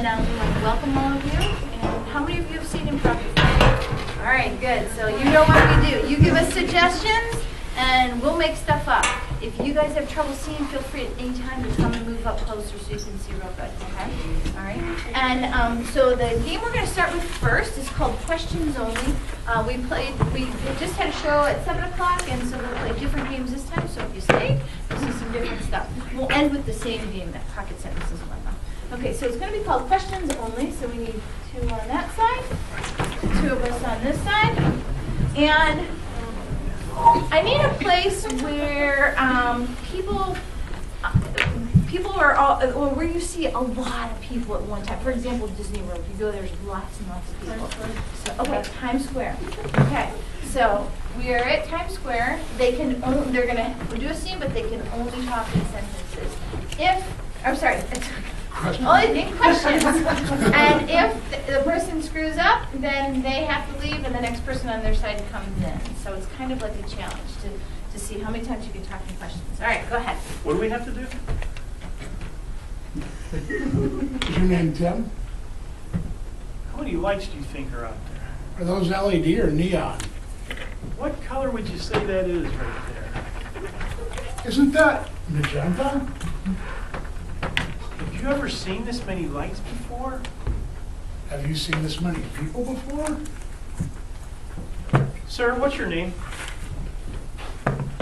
And we want to welcome all of you. And how many of you have seen Improv before? All right, good. So you know what we do. You give us suggestions, and we'll make stuff up. If you guys have trouble seeing, feel free at any time to come and move up closer so you can see real good, okay? All right? And so the game we're going to start with first is called Questions Only. We just had a show at 7 o'clock, and so we'll play different games this time, so if you stay, you'll see some different stuff. We'll end with the same game, that pocket sentences one. Okay, so it's going to be called Questions Only, so we need 2 on that side, 2 of us on this side, and I need a place where people are all, or where you see a lot of people at one time. For example, Disney World. If you go, there's lots and lots of people. So, okay, Times Square. Okay, so we are at Times Square. They're gonna do a scene, but they can only talk in sentences. Only in questions. And if the person screws up, then they have to leave, and the next person on their side comes in. So it's kind of like a challenge to see how many times you can talk in questions. All right, go ahead. What do we have to do? Is your name Tim? How many lights do you think are out there? Are those LED or neon? What color would you say that is right there? Isn't that magenta? Have you ever seen this many lights before? Have you seen this many people before? Sir, what's your name?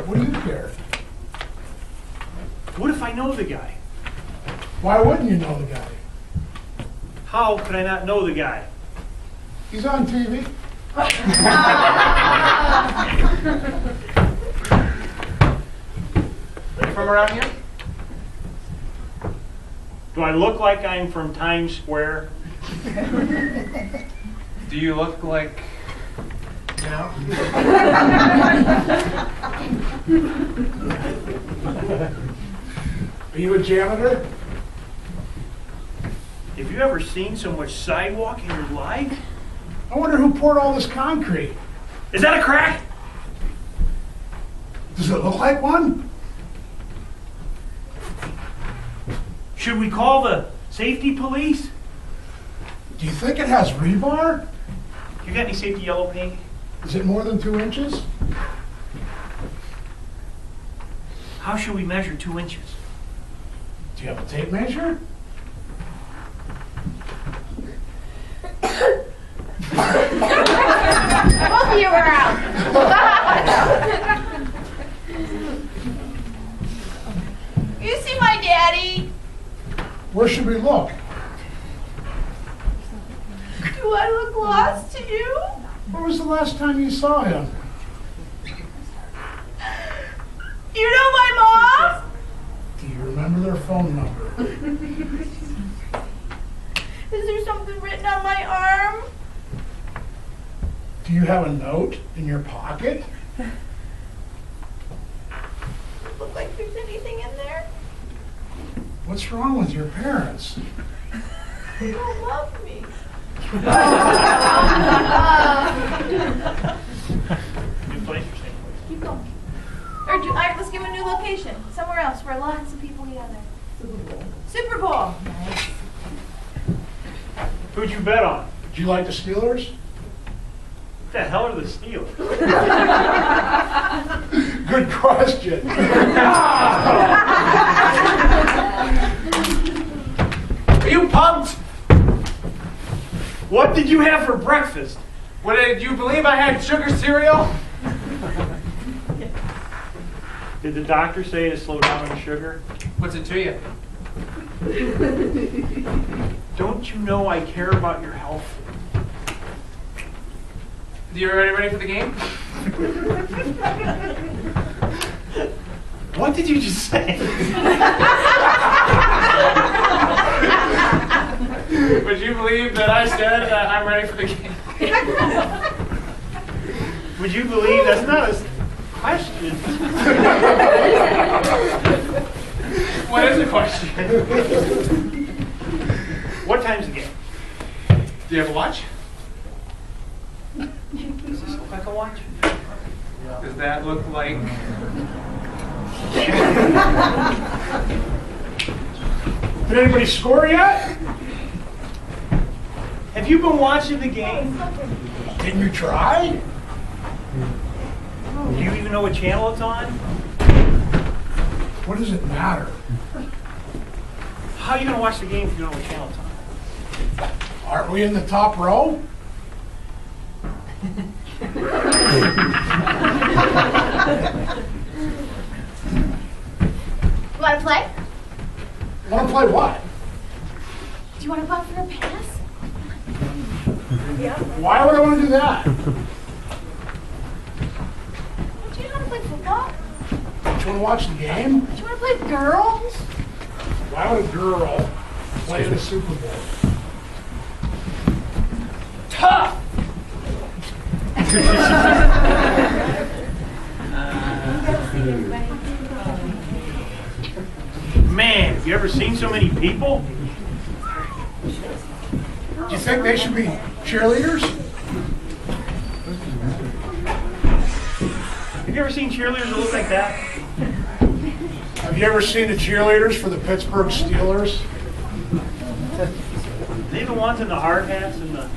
What do you care? What if I know the guy? Why wouldn't you know the guy? How could I not know the guy? He's on TV. From around here? Do I look like I'm from Times Square? Do you look like, you know? Are you a janitor? Have you ever seen so much sidewalk in your life? I wonder who poured all this concrete. Is that a crack? Does it look like one? Should we call the safety police? Do you think it has rebar? You got any safety yellow paint? Is it more than 2 inches? How should we measure 2 inches? Do you have a tape measure? Both of you are out. You see my daddy? Where should we look? Do I look lost to you? When was the last time you saw him? You know my mom? Do you remember their phone number? Is there something written on my arm? Do you have a note in your pocket? Look like there's anything in there? What's wrong with your parents? They don't love me. New place or same place? Keep going. All right, let's give him a new location. Somewhere else where lots of people gather. Super Bowl. Nice. Who'd you bet on? Do you like the Steelers? What the hell are the Steelers? Good question. Are you pumped? What did you have for breakfast? What, did you believe I had sugar cereal? Did the doctor say to slow down on sugar? What's it to you? Don't you know I care about your health? You ready for the game? What did you just say? Would you believe that I said I'm ready for the game? Would you believe that's not a question? What is the question? What time's the game? Do you have a watch? Does this look like a watch? Does that look like... Did anybody score yet? Have you been watching the game? Didn't you try? Do you even know what channel it's on? What does it matter? How are you going to watch the game if you don't know what channel it's on? Aren't we in the top row? Want to play? Want to play what? Do you want to go out for a pass? Why would I want to do that? Do you know how to play football? Do you want to watch the game? Do you want to play girls? Why would a girl play in the Super Bowl? Tough! Man, have you ever seen so many people? Do you think they should be cheerleaders? Have you ever seen cheerleaders that look like that? Have you ever seen the cheerleaders for the Pittsburgh Steelers? They the ones in the hard hats and the...